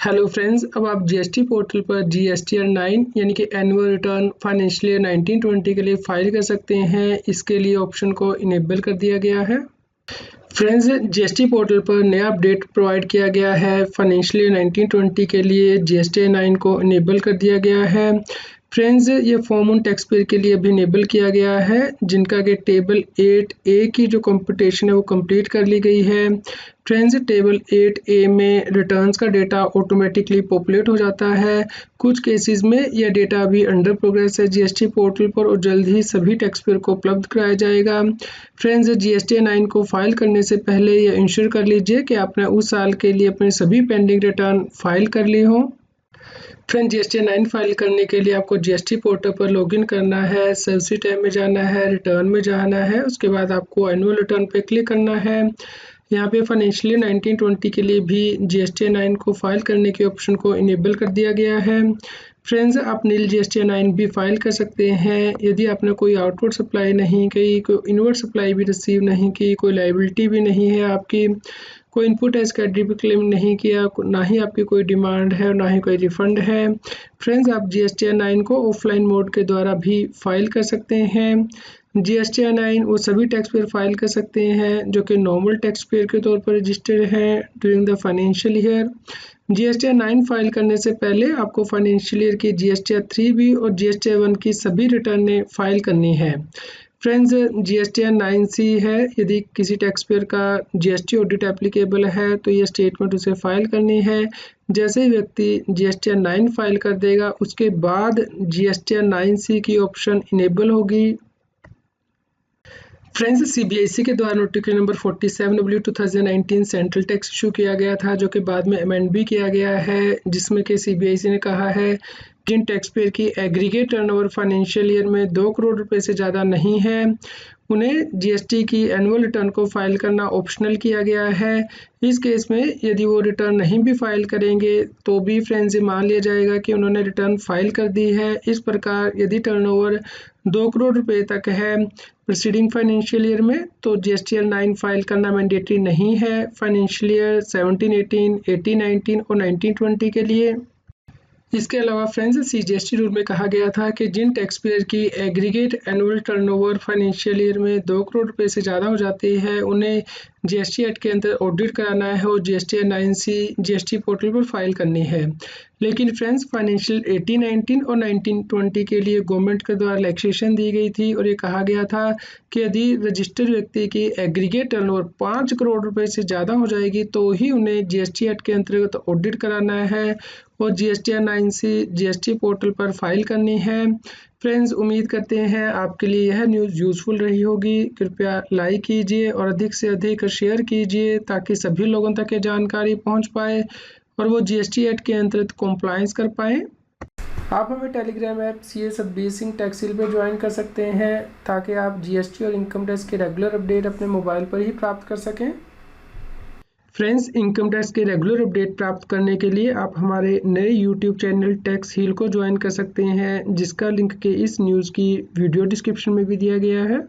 Hello friends, अब आप GST portal पर जीएसटीआर 9 यानी कि एनुअल रिटर्न फाइनेंशियल ईयर 1920 के लिए फाइल कर सकते हैं। इसके लिए ऑप्शन को इनेबल कर दिया गया है। फ्रेंड्स, जीएसटी पोर्टल पर नया अपडेट प्रोवाइड किया गया है। फाइनेंशियल ईयर 1920 के लिए जीएसटीआर 9 को इनेबल कर दिया गया है। फ्रेंड्स, ये फॉर्म उन टैक्स पेयर के लिए भी इनेबल किया गया है जिनका कि टेबल 8A की जो कंप्यूटेशन है वो कंप्लीट कर ली गई है। फ्रेंड्स, टेबल 8A में रिटर्न्स का डेटा ऑटोमेटिकली पॉपुलेट हो जाता है। कुछ केसेस में यह डेटा अभी अंडर प्रोग्रेस है जीएसटी पोर्टल पर और जल्द ही सभी टैक्स पेयर को उपलब्ध कराया जाएगा। फ्रेंड्स, जीएसटी 9 को फाइल करने से पहले यह इंश्योर कर लीजिए कि आपने उस साल के लिए अपने सभी पेंडिंग रिटर्न फाइल कर ली हो। फ्रेंड, जीएसटी 9 फाइल करने के लिए आपको जीएसटी पोर्टल पर लॉगिन करना है, सर्विस टैब में जाना है, रिटर्न में जाना है। उसके बाद आपको एनुअल रिटर्न पे क्लिक करना है। यहाँ पे फाइनेंशियल ईयर 1920 के लिए भी जीएसटी 9 को फाइल करने के ऑप्शन को इनेबल कर दिया गया है। फ्रेंड्स, आप नील जीएसटी 9 भी फाइल कर सकते हैं यदि आपने कोई आउटवर्ड सप्लाई नहीं की, कोई इनवर्ड सप्लाई भी रिसीव नहीं की, कोई लायबिलिटी भी नहीं है आपकी, कोई इनपुट टैक्स कैटेगरी भी क्लेम नहीं किया, ना ही आपकी कोई डिमांड है और ना ही कोई रिफंड है। फ्रेंड्स, आप जीएसटी 9 को ऑफलाइन मोड के द्वारा भी फाइल कर सकते हैं। जीएसटी 9 वो सभी टैक्स पेयर फाइल कर सकते हैं जो कि नॉर्मल टैक्स पेयर के तौर पर रजिस्टर्ड हैं during the financial year. GST 9 file करने से पहले आपको फाइनेंशियल ईयर की जीएसटी 3B और जीएसटी 1 की सभी रिटर्नें फाइल करनी है। फ्रेंड्स, जीएसटी 9C है, यदि किसी टैक्स पेयर का जीएसटी ऑडिट एप्लीकेबल है तो ये स्टेटमेंट उसे फाइल करनी है। जैसे ही व्यक्ति जीएसटी 9 फाइल कर देगा उसके बाद जीएसटी 9C की ऑप्शन इनेबल होगी। फ्रेंड्स, सीबीआईसी के द्वारा notification number 47W/2019 central tax issue किया गया था जो कि बाद में अमेंड भी किया गया है, जिसमें कि सीबीआईसी ने कहा है जिन टैक्स पेयर की एग्रीगेट टर्नओवर फाइनेंशियल ईयर में 2 करोड़ रुपए से ज़्यादा नहीं है उन्हें जीएसटी की एनुअल रिटर्न को फाइल करना ऑप्शनल किया गया है। इस केस में यदि वो रिटर्न नहीं भी फाइल करेंगे तो भी फ्रेंड्स ये मान लिया जाएगा कि उन्होंने रिटर्न फाइल कर दी है। इस प्रकार यदि टर्नओवर 2 करोड़ रुपए तक है प्रीसीडिंग फाइनेंशियल ईयर में तो जीएसटी 9 फाइल करना मैंडेटरी नहीं है फाइनेंशियल ईयर 17-18, 18-19 और 19-20 के लिए। इसके अलावा फ्रेंड्स, सीजीएसटी रूल में कहा गया था कि जिन टैक्स पेयर की aggregate annual turnover financial year में 2 करोड़ रुपए से ज़्यादा हो जाती है उन्हें जीएसटी एक्ट के अंदर ऑडिट कराना है और जीएसटी 9C जीएसटी पोर्टल पर फाइल करनी है। लेकिन फ्रेंड्स, फाइनेंशियल 18-19 और 19-20 के लिए गवर्नमेंट के द्वारा रिलैक्सेशन दी गई थी और ये कहा गया था कि यदि रजिस्टर्ड व्यक्ति की एग्रीगेट टर्नओवर 5 करोड़ रुपए से ज़्यादा हो जाएगी तो ही उन्हें जीएसटी एक्ट के अंतर्गत ऑडिट कराना है और जीएसटी 9C जीएसटी पोर्टल पर फाइल करनी है। फ्रेंड्स, उम्मीद करते हैं आपके लिए यह न्यूज़ यूज़फुल रही होगी। कृपया लाइक कीजिए और अधिक से अधिक शेयर कीजिए ताकि सभी लोगों तक ये जानकारी पहुंच पाए और वो जीएसटी एक्ट के अंतर्गत कॉम्प्लायंस कर पाएँ। आप हमें Telegram app CA Satbir Singh tax hill पर ज्वाइन कर सकते हैं ताकि आप जीएसटी और इनकम टैक्स के रेगुलर अपडेट अपने मोबाइल पर ही प्राप्त कर सकें। फ्रेंड्स, इनकम टैक्स के रेगुलर अपडेट प्राप्त करने के लिए आप हमारे नए यूट्यूब चैनल टैक्स हिल को ज्वाइन कर सकते हैं जिसका लिंक के इस न्यूज़ की वीडियो डिस्क्रिप्शन में भी दिया गया है।